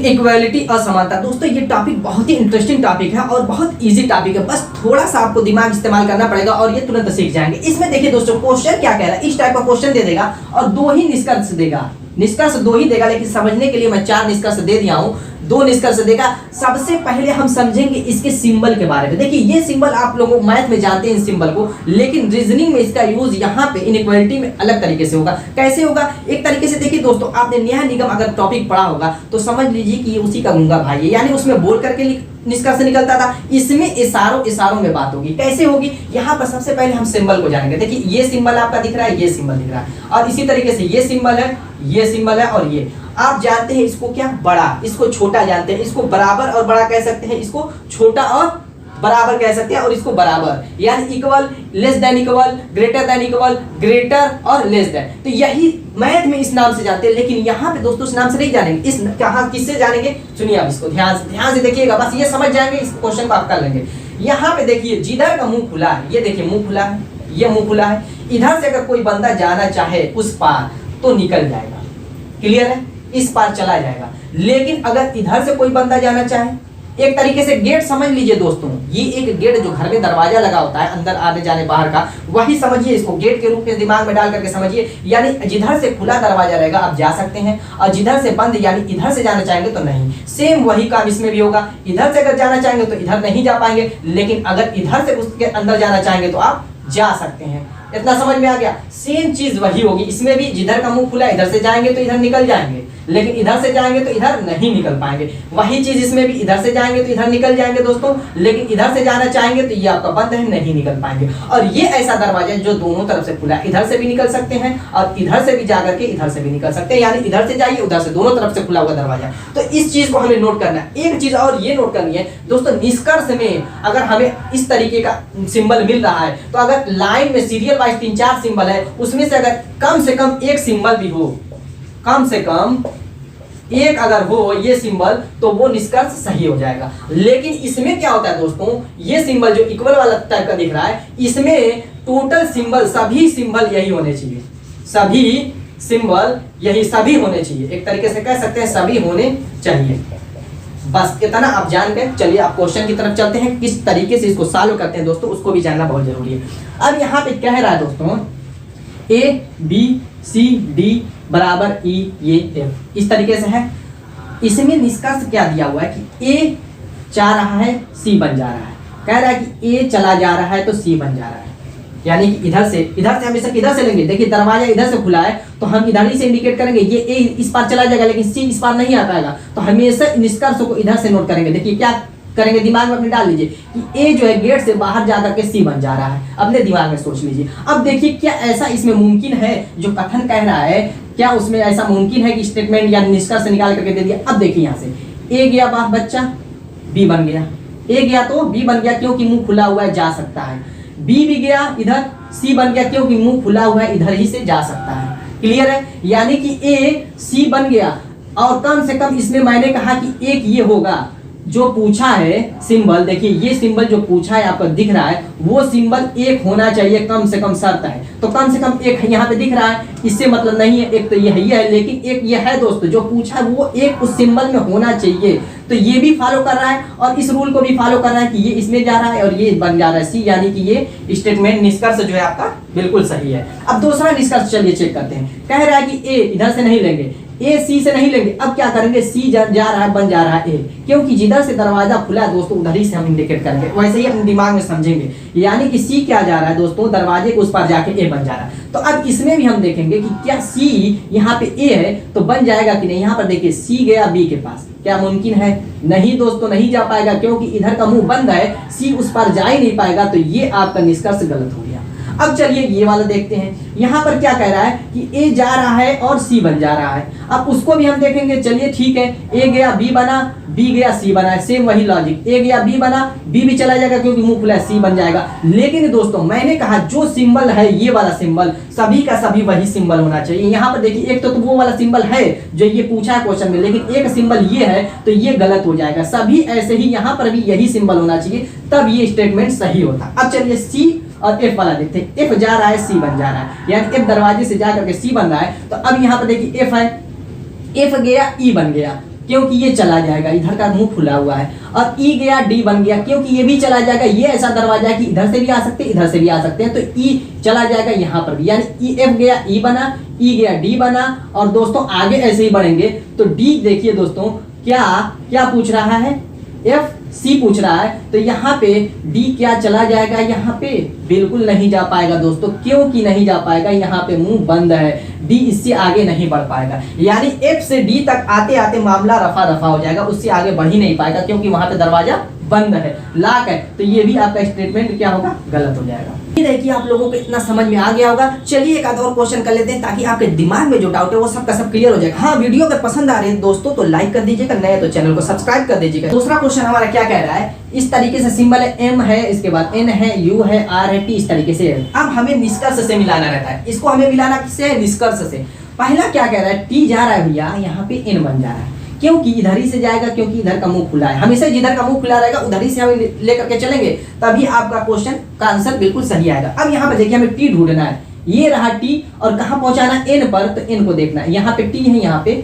Equality असमानता। दोस्तों ये टॉपिक बहुत ही इंटरेस्टिंग टॉपिक है और बहुत इजी टॉपिक है, बस थोड़ा सा आपको दिमाग इस्तेमाल करना पड़ेगा और ये तुरंत सीख जाएंगे। इसमें देखिए दोस्तों क्वेश्चन क्या कह रहा है, इस टाइप का क्वेश्चन दे देगा और दो ही निष्कर्ष देगा, निष्कर्ष दो ही देगा, लेकिन समझने के लिए मैं चार निष्कर्ष दे दिया हूं, दो निष्कर्ष देगा। सबसे पहले हम समझेंगे इसके सिंबल के बारे में। देखिए ये सिंबल आप लोगों मैथ में जानते हैं इस सिंबल को, लेकिन रीजनिंग में इसका यूज यहाँ पे इनइक्वालिटी में अलग तरीके से होगा। कैसे होगा, एक तरीके से देखिए दोस्तों, आपने न्याय निगम अगर टॉपिक पढ़ा होगा तो समझ लीजिए कि ये उसी का गूंगा भाई है, यानी उसमें बोल करके निष्कर्ष निकलता था, इसमें इशारों में बात होगी। कैसे होगी, यहाँ पर सबसे पहले हम सिंबल को जानेंगे। देखिए ये सिंबल आपका दिख रहा है, ये सिंबल दिख रहा है, और इसी तरीके से ये सिंबल है, ये सिंबल है, और ये आप जानते हैं इसको क्या, बड़ा, इसको छोटा जानते हैं, इसको बराबर और बड़ा कह सकते हैं, इसको छोटा और बराबर कह सकते हैं, और इसको बराबर यानी equal, less than equal, greater than equal, greater और लेस देन। तो यही मैथ में इस नाम से जानते हैं, लेकिन यहाँ पे दोस्तों इस नाम से नहीं जानेंगे। इस कहाँ किससे जानेंगे, सुनिए आप इसको ध्यान से देखिएगा, बस ये समझ जाएंगे, इस क्वेश्चन को आप कर लेंगे। यहाँ पे देखिए जिधर का मुंह खुला है, ये देखिए मुंह खुला है, ये मुंह खुला है, इधर से अगर कोई बंदा जाना चाहे उस पार तो निकल जाएगा, क्लियर है, इस पार चला जाएगा। लेकिन अगर इधर से कोई बंदा जाना चाहे, एक तरीके से गेट समझ लीजिए दोस्तों, ये एक गेट जो घर में दरवाजा लगा होता है अंदर आने जाने बाहर का, वही समझिए, इसको गेट के रूप में दिमाग में डाल करके समझिए। यानी जिधर से खुला दरवाजा रहेगा आप जा सकते हैं, और जिधर से बंद यानी इधर से जाना चाहेंगे तो नहीं। सेम वही काम इसमें भी होगा, इधर से अगर जाना चाहेंगे तो इधर नहीं जा पाएंगे, लेकिन अगर इधर से उसके अंदर जाना चाहेंगे तो आप जा सकते हैं। इतना समझ में आ गया, सेम चीज वही होगी इसमें भी। जिधर का मुंह खुला, इधर से जाएंगे तो इधर निकल जाएंगे, लेकिन इधर से जाएंगे तो इधर नहीं निकल पाएंगे। वही चीज इसमें भी, इधर से जाएंगे तो इधर निकल जाएंगे दोस्तों, लेकिन इधर से जाना चाहेंगे तो ये आपका बंद है, नहीं निकल पाएंगे। और ये ऐसा दरवाजा है जो दोनों तरफ से खुला है, इधर से भी निकल सकते हैं और इधर से भी जाकर के इधर से भी निकल सकते हैं, यानी इधर से जाइए उधर से, दोनों तरफ से खुला हुआ दरवाजा। तो इस चीज को हमें नोट करना है। एक चीज और ये नोट करनी है दोस्तों, निष्कर्ष में अगर हमें इस तरीके का सिंबल मिल रहा है, तो अगर लाइन में सीरियल वाइज 3-4 सिंबल है, उसमें से अगर कम से कम एक सिंबल भी हो, कम से कम एक अगर हो ये सिंबल, तो वो निष्कर्ष सही हो जाएगा। लेकिन इसमें क्या होता है दोस्तों, ये सिंबल जो इक्वल वाला टाइप का दिख रहा है, इसमें टोटल सिंबल, सभी सिंबल यही होने चाहिए, सभी सिंबल यही सभी होने चाहिए, एक तरीके से कह सकते हैं सभी होने चाहिए। बस इतना आप जान गए। चलिए आप क्वेश्चन की तरफ चलते हैं, किस तरीके से इसको सॉल्व करते हैं दोस्तों, उसको भी जानना बहुत जरूरी है। अब यहाँ पे कह रहा है दोस्तों ABCD बराबर E ये F, इस तरीके से है। इसमें निष्कर्ष क्या दिया हुआ है कि A जा रहा है, C बन जा रहा है। कह रहा है कि A चला जा रहा है तो C बन जा रहा है, यानी कि इधर से हमेशा किधर से लेंगे, देखिए दरवाजा इधर से खुला है तो हम इधर ही से इंडिकेट करेंगे, ये A इस पार चला जाएगा लेकिन C इस पार नहीं आ पाएगा, तो हमेशा निष्कर्ष को इधर से नोट करेंगे। देखिए क्या करेंगे, दिमाग में अपने डाल लीजिए कि A जो है गेट से बाहर जाकर के C बन जा रहा है, अपने दिमाग में सोच लीजिए। अब देखिए क्या ऐसा इसमें मुमकिन है, जो कथन कह रहा है, क्या उसमें ऐसा मुमकिन है कि स्टेटमेंट या निष्कर्ष निकाल करके दे दिया। अब देखिए यहाँ से A गया बाहर बच्चा, B बन गया, A गया तो B बन गया क्योंकि मुंह खुला हुआ है, जा सकता है। B भी गया इधर, C बन गया क्योंकि मुंह खुला हुआ है, इधर ही से जा सकता है, क्लियर है। यानी कि A C बन गया, और कम से कम इसमें मैंने कहा कि एक ये होगा जो पूछा है सिंबल, देखिए ये सिंबल जो पूछा है आपको दिख रहा है, वो सिंबल एक होना चाहिए, कम से कम शर्त है। तो कम से कम एक यहाँ पे दिख रहा है, इससे मतलब नहीं है, एक तो ये है, लेकिन एक ये है दोस्तों जो पूछा है वो एक उस सिंबल में होना चाहिए। तो ये भी फॉलो कर रहा है और इस रूल को भी फॉलो कर रहा है कि ये इसमें जा रहा है और ये बन जा रहा है C, यानी कि ये स्टेटमेंट निष्कर्ष जो है आपका बिल्कुल सही है। अब दूसरा निष्कर्ष चलिए चेक करते हैं। कह रहा है कि A इधर से नहीं लेंगे, A C से नहीं लेंगे, अब क्या करेंगे, C जा रहा है बन जा रहा है A, क्योंकि जिधर से दरवाजा खुला है दोस्तों उधर ही से हम इंडिकेट करेंगे, वैसे ही अपने दिमाग में समझेंगे। यानी कि C क्या जा रहा है दोस्तों, दरवाजे के उस पार जाके A बन जा रहा है। तो अब इसमें भी हम देखेंगे कि क्या C यहाँ पे A है तो बन जाएगा कि नहीं। यहाँ पर देखिए C गया B के पास, क्या मुमकिन है, नहीं दोस्तों नहीं जा पाएगा, क्योंकि इधर का मुंह बंद है, C उस पार जा ही नहीं पाएगा, तो ये आपका निष्कर्ष गलत हो गया। अब चलिए ये वाला देखते हैं, यहाँ पर क्या कह रहा है कि A जा रहा है और C बन जा रहा है। अब उसको भी हम देखेंगे, चलिए ठीक है, A गया B बना, B गया C बना है, सेम वही लॉजिक, A गया B बना, B भी चला जाएगा क्योंकि मुंह खुला है, C बन जाएगा। लेकिन दोस्तों मैंने कहा जो सिंबल है ये वाला सिंबल, सभी का सभी वही सिंबल होना चाहिए। यहाँ पर देखिए एक तो वो वाला सिंबल है जो ये पूछा है क्वेश्चन में, लेकिन एक सिंबल ये है तो ये गलत हो जाएगा। सभी ऐसे ही यहाँ पर भी यही सिंबल होना चाहिए, तब ये स्टेटमेंट सही होता। अब चलिए C और F वाला देखते हैं। F जा रहा है, C बन जा रहा है, यानी F दरवाजे से जा करके C बन रहा है। तो अब यहाँ पर देखिए F है, F गया E बन गया, क्योंकि ये चला जाएगा, इधर का मुंह खुला हुआ है। और ई गया डी बन गया, क्योंकि ये भी चला जाएगा। ये ऐसा दरवाजा है कि इधर से भी आ सकते हैं, इधर से भी आ सकते हैं, तो ई चला जाएगा यहाँ पर भी, यानी ई एफ गया ई बना, ई गया डी बना। और दोस्तों आगे ऐसे ही बढ़ेंगे तो डी देखिए दोस्तों क्या क्या पूछ रहा है, एफ सी पूछ रहा है, तो यहाँ पे डी क्या चला जाएगा, यहाँ पे बिल्कुल नहीं जा पाएगा दोस्तों। क्योंकि नहीं जा पाएगा, यहाँ पे मुंह बंद है, डी इससे आगे नहीं बढ़ पाएगा। यानी एफ से डी तक आते आते मामला रफा दफा हो जाएगा, उससे आगे बढ़ ही नहीं पाएगा, क्योंकि वहां पे दरवाजा बंद है, लॉक है। तो ये भी आपका स्टेटमेंट क्या होगा, गलत हो जाएगा। देखिए आप लोगों को इतना समझ में आ गया होगा। चलिए एक आध और क्वेश्चन कर लेते हैं, ताकि आपके दिमाग में जो डाउट है वो सब का सब क्लियर हो जाएगा। हाँ, वीडियो अगर पसंद आ रही है दोस्तों तो लाइक कर दीजिएगा, नए तो चैनल को सब्सक्राइब कर दीजिएगा। दूसरा क्वेश्चन हमारा क्या कह रहा है, इस तरीके से सिंबल है, एम है, इसके बाद एन है, यू है, आर है, टी, इस तरीके से। अब हमें निष्कर्ष से मिलाना रहता है, इसको हमें मिलाना किससे, निष्कर्ष से। पहला क्या कह रहा है, टी जा रहा है भैया, यहाँ पे एन बन जा रहा है, क्योंकि इधर ही से जाएगा, क्योंकि इधर का मुंह खुला है। हमेशा जिधर का मुंह खुला रहेगा उधर ही से हम लेकर के चलेंगे, तभी आपका क्वेश्चन का आंसर बिल्कुल सही आएगा। अब यहाँ पे देखिए हमें टी ढूंढना है, ये रहा टी, और कहाँ पहुंचाना, एन पर, तो एन को देखना है। यहाँ पे टी है, यहाँ पे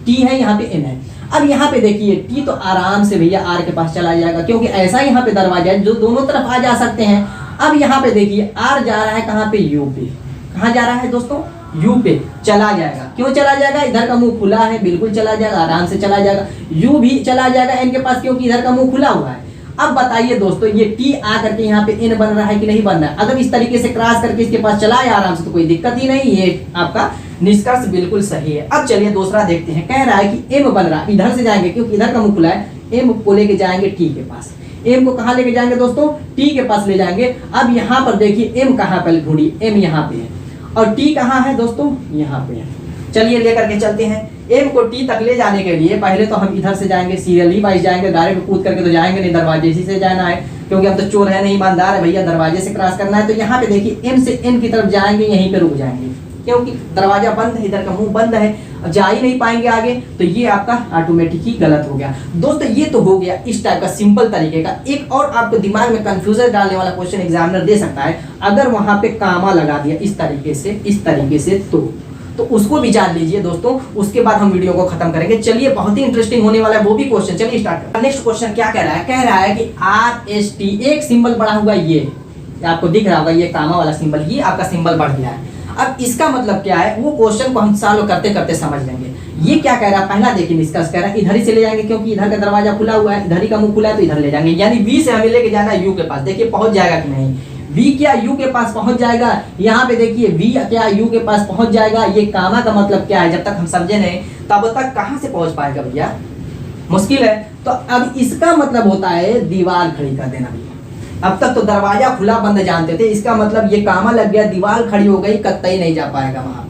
टी है, यहाँ पे एन है। अब यहाँ पे देखिए टी तो आराम से भैया आर के पास चला जाएगा, क्योंकि ऐसा यहाँ पे दरवाजा है जो दोनों तरफ आ जा सकते हैं। अब यहाँ पे देखिए आर जा रहा है कहाँ पे, यू पे। कहाँ जा रहा है दोस्तों, यू पे चला जाएगा। क्यों चला जाएगा, इधर का मुंह खुला है, बिल्कुल चला जाएगा, आराम से चला जाएगा। यू भी चला जाएगा एन के पास, क्योंकि इधर का मुंह खुला हुआ है। अब बताइए दोस्तों, ये टी आ करके यहाँ पे एन बन रहा है कि नहीं बन रहा है। अगर इस तरीके से क्रॉस करके इसके पास चला है आराम से तो कोई दिक्कत ही नहीं, ये आपका निष्कर्ष बिल्कुल सही है। अब चलिए दूसरा देखते हैं, कह रहा है कि एम बन रहा है, इधर से जाएंगे क्योंकि इधर का मुंह खुला है, एम को लेके जाएंगे टी के पास। एम को कहाँ लेके जाएंगे दोस्तों, टी के पास ले जाएंगे। अब यहाँ पर देखिए एम कहाँ पर ढूंढी, एम यहाँ पे है, और टी कहाँ है दोस्तों, यहाँ पे है। चलिए लेकर के चलते हैं। एम को टी तक ले जाने के लिए पहले तो हम इधर से जाएंगे, सीरियली वाइज जाएंगे, डायरेक्ट कूद करके तो जाएंगे नहीं, दरवाजे से जाना है, क्योंकि हम तो चोर है नहीं, ईमानदार है भैया, दरवाजे से क्रॉस करना है। तो यहाँ पे देखिए एम से एन की तरफ जाएंगे, यहीं पे रुक जाएंगे, क्योंकि दरवाजा बंद है, इधर का मुंह बंद है, जा ही नहीं पाएंगे आगे। तो ये आपका ऑटोमेटिक ही गलत हो गया। दोस्तों ये तो हो गया इस टाइप का सिंपल तरीके का। एक और आपको दिमाग में कंफ्यूजन डालने वाला क्वेश्चन एग्जामिनर दे सकता है, अगर वहां पे कामा लगा दिया इस तरीके से तो उसको भी जान लीजिए दोस्तों, उसके बाद हम वीडियो को खत्म करेंगे। चलिए बहुत ही इंटरेस्टिंग होने वाला है वो भी क्वेश्चन। चलिए स्टार्ट करते हैं। नेक्स्ट क्वेश्चन क्या कह रहा है, कह रहा है कि आर एस टी एक सिंबल बड़ा हुआ, ये आपको दिख रहा होगा, ये कामा वाला सिंबल, ये आपका सिंबल बढ़ गया है। अब इसका मतलब क्या है, वो क्वेश्चन को हम सॉल्व करते करते समझ लेंगे। ये क्या कह रहा है, पहला देखिए निष्कर्ष कह रहा है इधर ही से ले जाएंगे, क्योंकि इधर का दरवाजा खुला हुआ है, इधर ही का मुंह खुला है, तो इधर ले जाएंगे। यानी वी से हमें लेके जाना है यू के पास। देखिए पहुंच जाएगा कि नहीं, वी क्या यू के पास पहुंच जाएगा। यहाँ पे देखिए वी क्या यू के पास पहुंच जाएगा। ये कामा का मतलब क्या है, जब तक हम समझे नहीं तब तक कहां से पहुंच पाएगा भैया, मुश्किल है। तो अब इसका मतलब होता है दीवार खड़ी कर देना भैया। अब तक तो दरवाजा खुला बंद जानते थे, इसका मतलब ये कामा लग गया, दीवार खड़ी हो गई, कतई नहीं जा पाएगा वहां पे।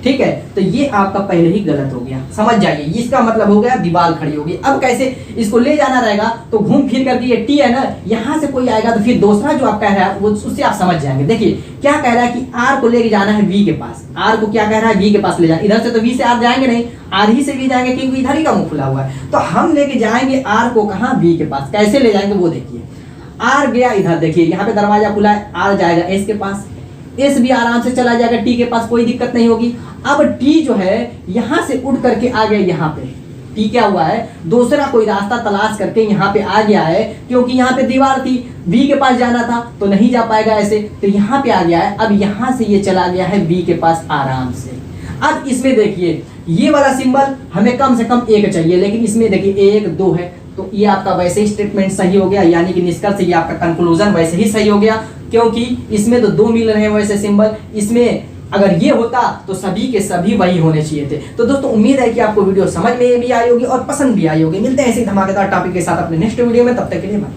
ठीक है, तो ये आपका पहले ही गलत हो गया, समझ जाइए। इसका मतलब हो गया दीवार खड़ी होगी। अब कैसे इसको ले जाना रहेगा, तो घूम फिर करके ये टी है ना, यहाँ से कोई आएगा तो फिर दूसरा जो आप कह रहा है वो उससे आप समझ जाएंगे। देखिए क्या कह रहा है कि आर को लेके जाना है वी के पास। आर को क्या कह रहा है, वी के पास ले जाना। इधर से तो वी से आर जाएंगे नहीं, आर ही से वी जाएंगे, क्योंकि इधर ही का मुंह खुला हुआ है। तो हम लेके जाएंगे आर को कहाँ, वी के पास। कैसे ले जाएंगे वो देखिए। आर गया इधर, देखिए यहाँ पे दरवाजा खुला है, आर जाएगा एस के पास, एस भी आराम से चला जाएगा टी के पास, कोई दिक्कत नहीं होगी। अब टी जो है यहाँ से उड़ करके आ गया, यहाँ पे टी क्या हुआ है, दूसरा कोई रास्ता तलाश करके यहाँ पे आ गया है, क्योंकि यहाँ पे दीवार थी, वी के पास जाना था तो नहीं जा पाएगा ऐसे, तो यहाँ पे आ गया है। अब यहाँ से ये चला गया है वी के पास आराम से। अब इसमें देखिए ये वाला सिंबल हमें कम से कम एक चाहिए, लेकिन इसमें देखिए 1 2 है, तो ये आपका वैसे ही स्टेटमेंट सही हो गया, यानी कि निष्कर्ष ये आपका कंक्लूजन वैसे ही सही हो गया, क्योंकि इसमें तो 2 मिल रहे हैं वैसे सिंबल। इसमें अगर ये होता तो सभी के सभी वही होने चाहिए थे। तो दोस्तों उम्मीद है कि आपको वीडियो समझ में भी आई होगी और पसंद भी आई होगी। मिलते हैं ऐसे धमाकेदार टॉपिक के साथ अपने नेक्स्ट वीडियो में, तब तक के लिए बाय।